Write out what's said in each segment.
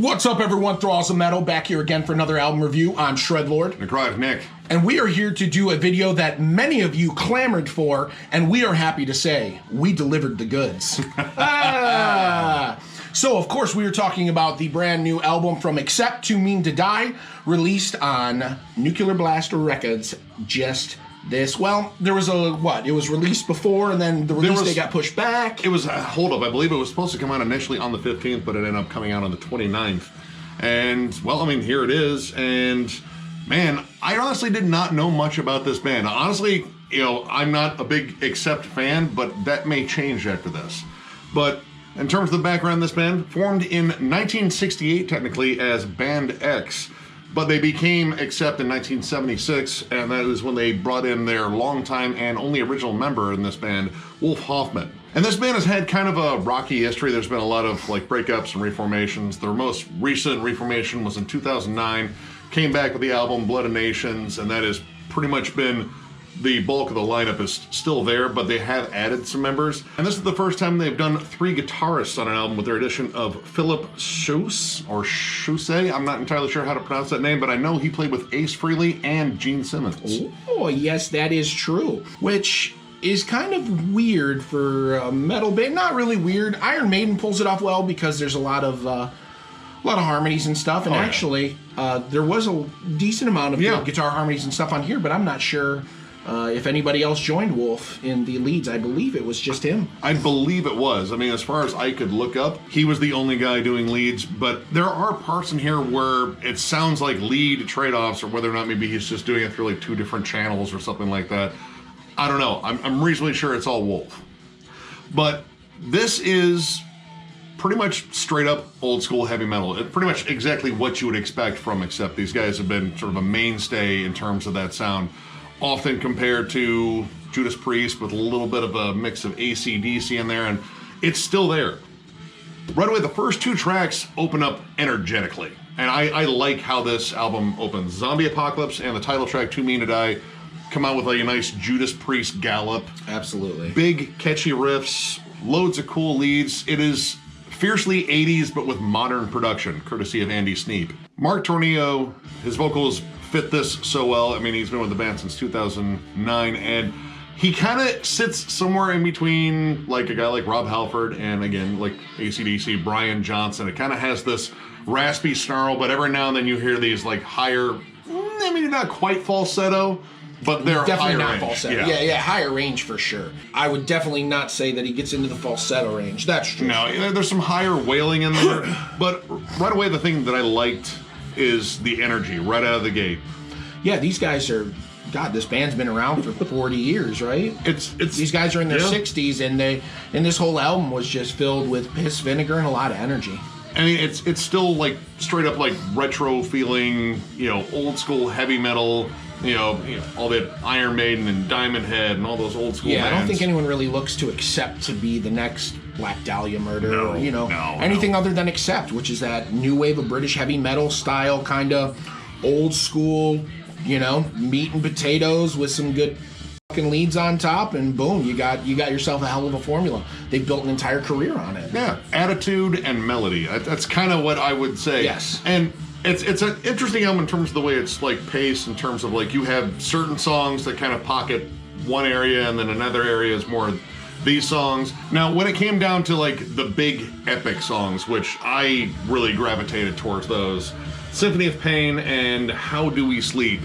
What's up, everyone? Thralls of Metal back here again for another album review. I'm Shredlord. Necrotic Nick. And we are here to do a video that many of you clamored for, and we are happy to say we delivered the goods. So, of course, we are talking about the brand new album from Accept to Mean to Die, released on Nuclear Blaster Records just this. Well, there was it was released before, and then the release date got pushed back. It was, hold up, I believe it was supposed to come out initially on the 15th, but it ended up coming out on the 29th. And, well, I mean, here it is, and, man, I honestly did not know much about this band. Honestly, you know, I'm not a big Accept fan, but that may change after this. But in terms of the background of this band, formed in 1968, technically, as Band X, but they became Accept in 1976, and that is when they brought in their longtime and only original member in this band, Wolf Hoffman. And this band has had kind of a rocky history. There's been a lot of like breakups and reformations. Their most recent reformation was in 2009, came back with the album Blood of Nations, and that has pretty much been the bulk of the lineup is still there, but they have added some members. And this is the first time they've done 3 guitarists on an album with their addition of Philip Schuss, or Schusse. I'm not entirely sure how to pronounce that name, but I know he played with Ace Frehley and Gene Simmons. Oh, yes, that is true. Which is kind of weird for a metal band. Not really weird. Iron Maiden pulls it off well because there's a lot of harmonies and stuff. And actually, there was a decent amount of good guitar harmonies and stuff on here, but I'm not sure if anybody else joined Wolf in the leads. I believe it was just him. I believe it was. I mean, as far as I could look up, he was the only guy doing leads, but there are parts in here where it sounds like lead trade-offs, or whether or not maybe he's just doing it through like 2 different channels or something like that. I don't know. I'm reasonably sure it's all Wolf. But this is pretty much straight up old school heavy metal. It's pretty much exactly what you would expect from Accept. These guys have been sort of a mainstay in terms of that sound, often compared to Judas Priest with a little bit of a mix of AC/DC in there, and it's still there. Right away, the first 2 tracks open up energetically, and I like how this album opens. Zombie Apocalypse and the title track, Too Mean to Die, come out with like a nice Judas Priest gallop. Absolutely. Big, catchy riffs, loads of cool leads. It is fiercely 80s, but with modern production, courtesy of Andy Sneap. Mark Tornillo, his vocals fit this so well. I mean, he's been with the band since 2009, and he kind of sits somewhere in between like a guy like Rob Halford and, again, like AC/DC, Brian Johnson. It kind of has this raspy snarl, but every now and then you hear these like higher, I mean, not quite falsetto, but they're definitely higher not range. falsetto. Yeah, higher range for sure. I would definitely not say that he gets into the falsetto range. That's true. No, there's some higher wailing in there, but right away the thing that I liked is the energy right out of the gate. Yeah, these guys are, God, this band's been around for 40 years, right? It's these guys are in their 60s, and this whole album was just filled with piss, vinegar, and a lot of energy. I mean, it's still like straight up like retro feeling, you know, old school heavy metal. You know, all that Iron Maiden and Diamond Head and all those old school bands. I don't think anyone really looks to Accept to be the next Black Dahlia Murder or, anything other than Accept, which is that new wave of British heavy metal style, kind of old school, meat and potatoes with some good fucking leads on top, and boom, you got yourself a hell of a formula. They've built an entire career on it. Yeah, attitude and melody. That's kind of what I would say. Yes. And it's an interesting album in terms of the way it's like paced, in terms of like you have certain songs that kind of pocket one area, and then another area is more these songs. Now, when it came down to like the big epic songs, which I really gravitated towards those, Symphony of Pain and How Do We Sleep,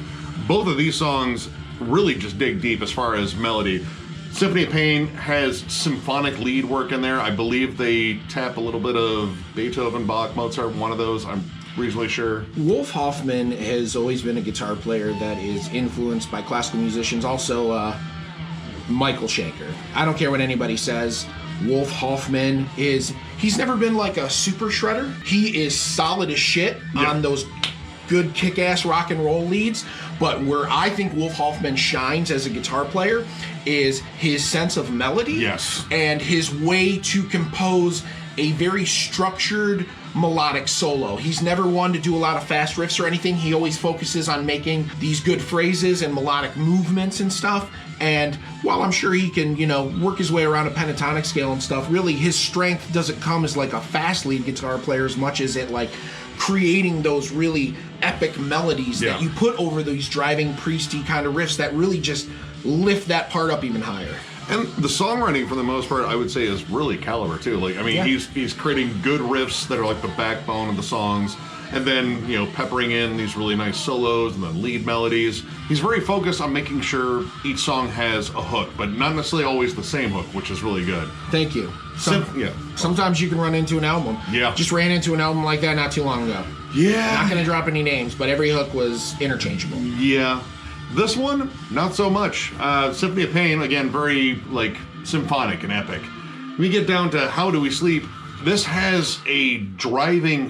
both of these songs really just dig deep as far as melody. Symphony of Pain has symphonic lead work in there. I believe they tap a little bit of Beethoven, Bach, Mozart, one of those. I'm reasonably sure. Wolf Hoffman has always been a guitar player that is influenced by classical musicians. Also, Michael Schenker. I don't care what anybody says. Wolf Hoffman he's never been like a super shredder. He is solid as shit on those good kick-ass rock and roll leads. But where I think Wolf Hoffman shines as a guitar player is his sense of melody. Yes. And his way to compose a very structured melodic solo. He's never one to do a lot of fast riffs or anything. He always focuses on making these good phrases and melodic movements and stuff. And while I'm sure he can, work his way around a pentatonic scale and stuff, really his strength doesn't come as like a fast lead guitar player as much as it like creating those really epic melodies that you put over these driving priesty kind of riffs that really just lift that part up even higher. And the songwriting, for the most part, I would say is really caliber too. Like, I mean, he's creating good riffs that are like the backbone of the songs, and then peppering in these really nice solos and then lead melodies. He's very focused on making sure each song has a hook, but not necessarily always the same hook, which is really good. Thank you. Sometimes you can run into an album. Yeah. Just ran into an album like that not too long ago. Yeah. Not going to drop any names, but every hook was interchangeable. Yeah. This one, not so much. Symphony of Pain, again, very like symphonic and epic. When we get down to How Do We Sleep, this has a driving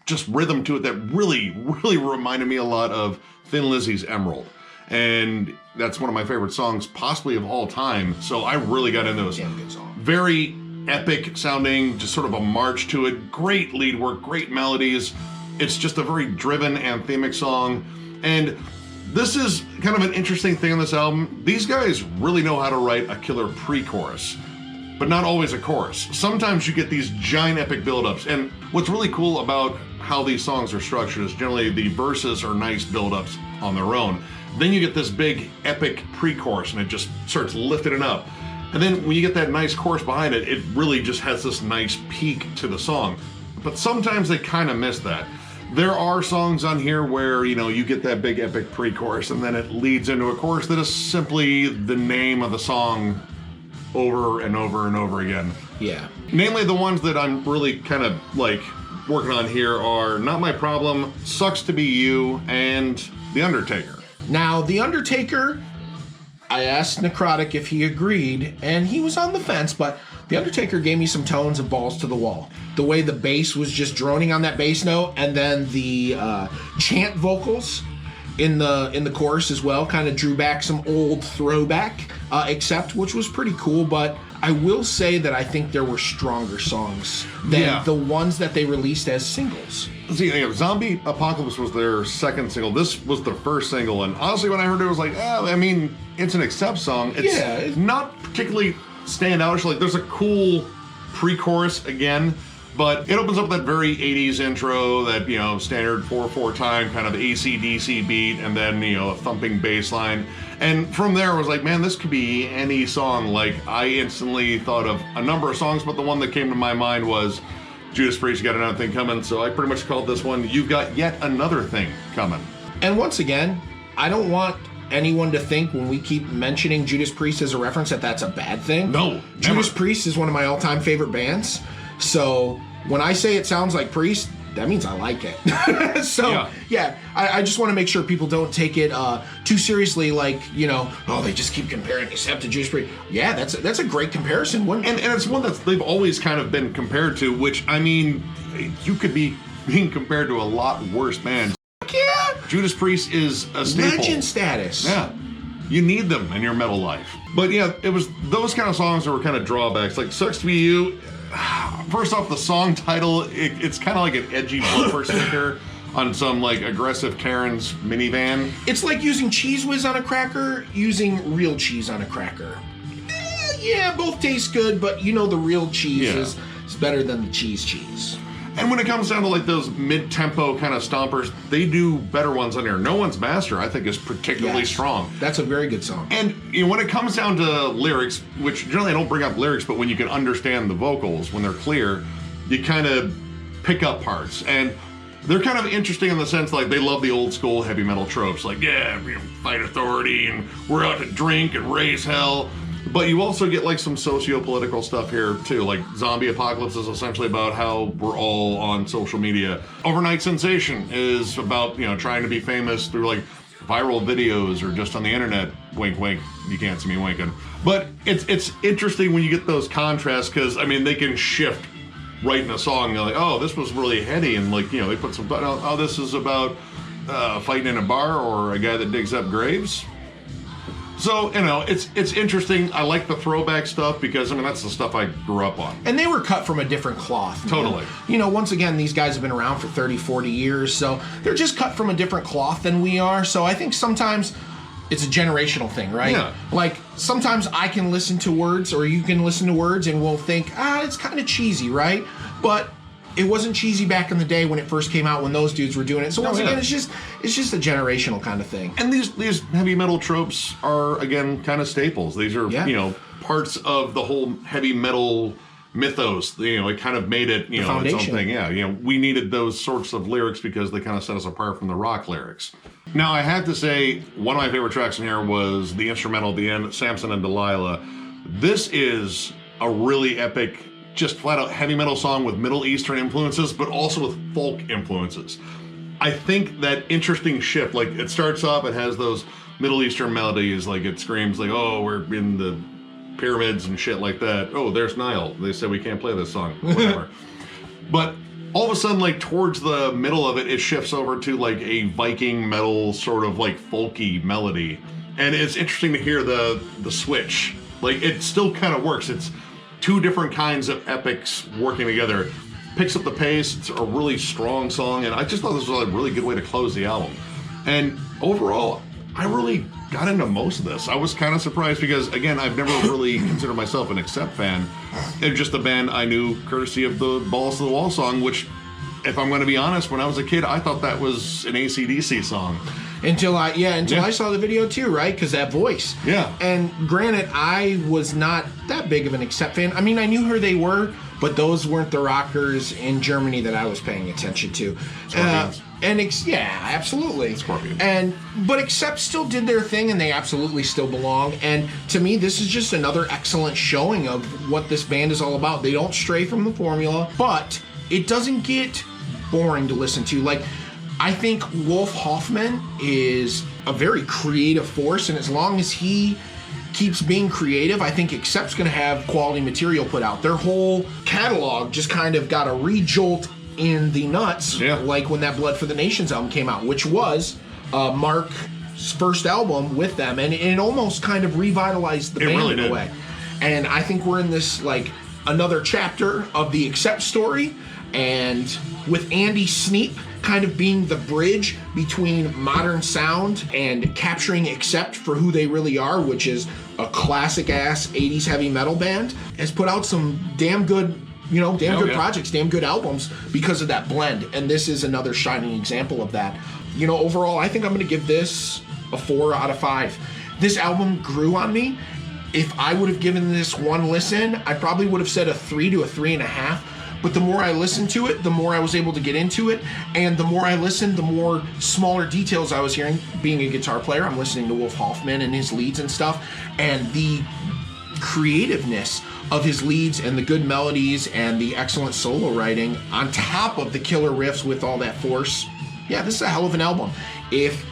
just rhythm to it that really, really reminded me a lot of Thin Lizzy's Emerald. And that's one of my favorite songs, possibly of all time. So I really got into this. Damn good song. Very epic sounding, just sort of a march to it. Great lead work, great melodies. It's just a very driven, anthemic song. And this is kind of an interesting thing on this album. These guys really know how to write a killer pre-chorus, but not always a chorus. Sometimes you get these giant epic buildups. And what's really cool about how these songs are structured is generally the verses are nice buildups on their own. Then you get this big epic pre-chorus and it just starts lifting it up. And then when you get that nice chorus behind it, it really just has this nice peak to the song. But sometimes they kind of miss that. There are songs on here where, you get that big epic pre-chorus and then it leads into a chorus that is simply the name of the song over and over and over again. Yeah. Namely, the ones that I'm really kind of like working on here are Not My Problem, Sucks to Be You, and The Undertaker. Now, The Undertaker, I asked Necrotic if he agreed, and he was on the fence, but The Undertaker gave me some tones of Balls to the Wall. The way the bass was just droning on that bass note, and then the chant vocals in the chorus as well kind of drew back some old throwback, Accept, which was pretty cool. But I will say that I think there were stronger songs than the ones that they released as singles. See, Zombie Apocalypse was their second single. This was their first single, and honestly, when I heard it, I was like, it's an Accept song. It's not particularly standoutish. Like, there's a cool pre-chorus again, but it opens up that very 80s intro, that, standard 4/4 time kind of AC/DC beat, and then, a thumping bass line. And from there, I was like, man, this could be any song. Like, I instantly thought of a number of songs, but the one that came to my mind was Judas Priest, Got Another Thing Coming. So I pretty much called this one, You've Got Yet Another Thing Coming. And once again, I don't want anyone to think when we keep mentioning Judas Priest as a reference that that's a bad thing. No, never. Judas Priest is one of my all-time favorite bands. So when I say it sounds like Priest, that means I like it. I just want to make sure people don't take it too seriously, like, they just keep comparing Accept to Judas Priest. Yeah, that's a great comparison. And it's one that they've always kind of been compared to, which, you could be being compared to a lot worse bands. Yeah! Judas Priest is a staple. Legend status. Yeah. You need them in your metal life. But yeah, it was those kind of songs that were kind of drawbacks. Like Sucks to Be You, first off, the song title, it's kind of like an edgy bumper sticker on some like aggressive Karen's minivan. It's like using Cheese Whiz on a cracker, using real cheese on a cracker. Yeah, both taste good, but the real cheese is better than the cheese. And when it comes down to like those mid-tempo kind of stompers, they do better ones on here. No One's Master, I think, is particularly strong. That's a very good song. And when it comes down to lyrics, which generally I don't bring up lyrics, but when you can understand the vocals, when they're clear, you kind of pick up parts. And they're kind of interesting in the sense like they love the old school heavy metal tropes, like, fight authority and we're out to drink and raise hell. But you also get like some socio-political stuff here too. Like Zombie Apocalypse is essentially about how we're all on social media. Overnight Sensation is about, trying to be famous through like viral videos or just on the internet. Wink, wink. You can't see me winking. But it's interesting when you get those contrasts because, they can shift right in a song. You're like, oh, this was really heady. And like, they put some, oh, this is about fighting in a bar or a guy that digs up graves. So, it's interesting. I like the throwback stuff because, that's the stuff I grew up on. And they were cut from a different cloth. Totally. Once again, these guys have been around for 30, 40 years, so they're just cut from a different cloth than we are. So I think sometimes it's a generational thing, right? Yeah. Like, sometimes I can listen to words, or you can listen to words, and we'll think, it's kind of cheesy, right? But it wasn't cheesy back in the day when it first came out, when those dudes were doing it. So once again, it's just a generational kind of thing. And these heavy metal tropes are, again, kind of staples. These are parts of the whole heavy metal mythos. It kind of made it its own thing. Yeah, we needed those sorts of lyrics because they kind of set us apart from the rock lyrics. Now, I have to say, one of my favorite tracks in here was the instrumental at the end, Samson and Delilah. This is a really epic, just flat out heavy metal song with Middle Eastern influences, but also with folk influences. I think that interesting shift, like it starts off, it has those Middle Eastern melodies, like it screams like, oh, we're in the pyramids and shit like that. Oh, there's Nile. They said we can't play this song, whatever. But all of a sudden, like towards the middle of it, it shifts over to like a Viking metal sort of like folky melody. And it's interesting to hear the switch. Like it still kind of works. It's two different kinds of epics working together. Picks up the pace. It's a really strong song, and I just thought this was a really good way to close the album. And overall, I really got into most of this. I was kind of surprised because, again, I've never really considered myself an Accept fan. It's just a band I knew courtesy of the Balls to the Wall song, which, if I'm going to be honest, when I was a kid, I thought that was an AC/DC song. Until I saw the video too, right? Because that voice. Yeah. And granted, I was not that big of an Accept fan. I mean, I knew who they were, but those weren't the rockers in Germany that I was paying attention to. Scorpions. Absolutely. Scorpions. But Accept still did their thing, and they absolutely still belong. And to me, this is just another excellent showing of what this band is all about. They don't stray from the formula, but it doesn't get boring to listen to. Like, I think Wolf Hoffman is a very creative force, and as long as he keeps being creative, I think Accept's going to have quality material put out. Their whole catalog just kind of got a re-jolt in the nuts, like when that Blood for the Nations album came out, which was Mark's first album with them, and it almost kind of revitalized the band really in did. a way. And I think we're in this, like, another chapter of the Accept story, and with Andy Sneap kind of being the bridge between modern sound and capturing Accept for who they really are, which is a classic-ass 80s heavy metal band, has put out some damn good, projects, damn good albums because of that blend. And this is another shining example of that. Overall, I think I'm going to give this a 4 out of 5. This album grew on me. If I would have given this one listen, I probably would have said a 3 to a 3.5. But the more I listened to it, the more I was able to get into it. And the more I listened, the more smaller details I was hearing. Being a guitar player, I'm listening to Wolf Hoffman and his leads and stuff. And the creativeness of his leads and the good melodies and the excellent solo writing on top of the killer riffs with all that force. Yeah, this is a hell of an album. If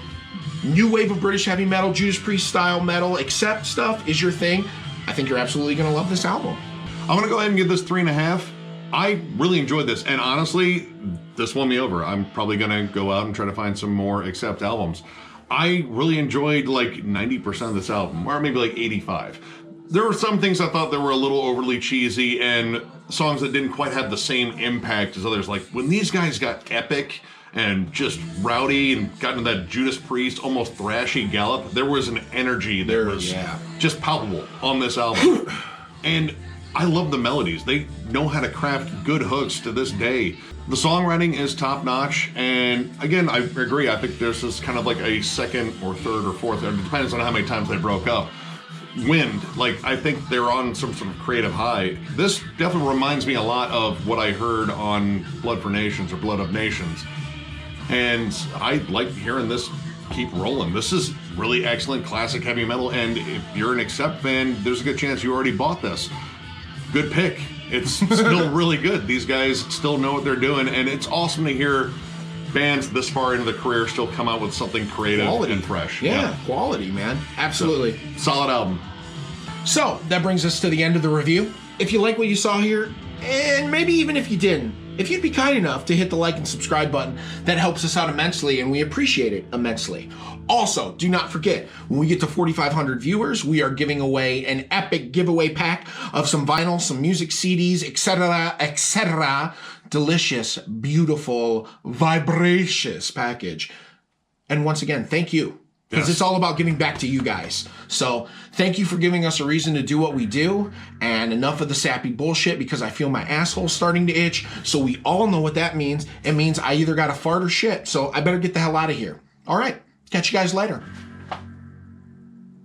new wave of British heavy metal, Judas Priest style metal, Accept stuff is your thing, I think you're absolutely going to love this album. I'm going to go ahead and give this 3.5. I really enjoyed this, and honestly, this won me over. I'm probably going to go out and try to find some more Accept albums. I really enjoyed like 90% of this album, or maybe like 85. There were some things I thought that were a little overly cheesy and songs that didn't quite have the same impact as others. Like when these guys got epic and just rowdy and got into that Judas Priest, almost thrashy gallop, there was an energy that was just palpable on this album. And I love the melodies. They know how to craft good hooks to this day. The songwriting is top notch, and again, I agree. I think there's this kind of like a second or third or fourth, it depends on how many times they broke up. Wind, like I think they're on some sort of creative high. This definitely reminds me a lot of what I heard on Blood for Nations or Blood of Nations. And I like hearing this keep rolling. This is really excellent classic heavy metal, and if you're an Accept fan, there's a good chance you already bought this. Good pick. It's still really good. These guys still know what they're doing, and it's awesome to hear bands this far into the career still come out with something creative and fresh. Yeah, quality, man. Absolutely. So, solid album. So, that brings us to the end of the review. If you like what you saw here, and maybe even if you didn't, if you'd be kind enough to hit the like and subscribe button, that helps us out immensely, and we appreciate it immensely. Also, do not forget, when we get to 4,500 viewers, we are giving away an epic giveaway pack of some vinyl, some music CDs, etc., etc. Delicious, beautiful, vibracious package. And once again, thank you. Because it's all about giving back to you guys. So thank you for giving us a reason to do what we do. And enough of the sappy bullshit, because I feel my asshole starting to itch. So we all know what that means. It means I either got to fart or shit. So I better get the hell out of here. All right. Catch you guys later.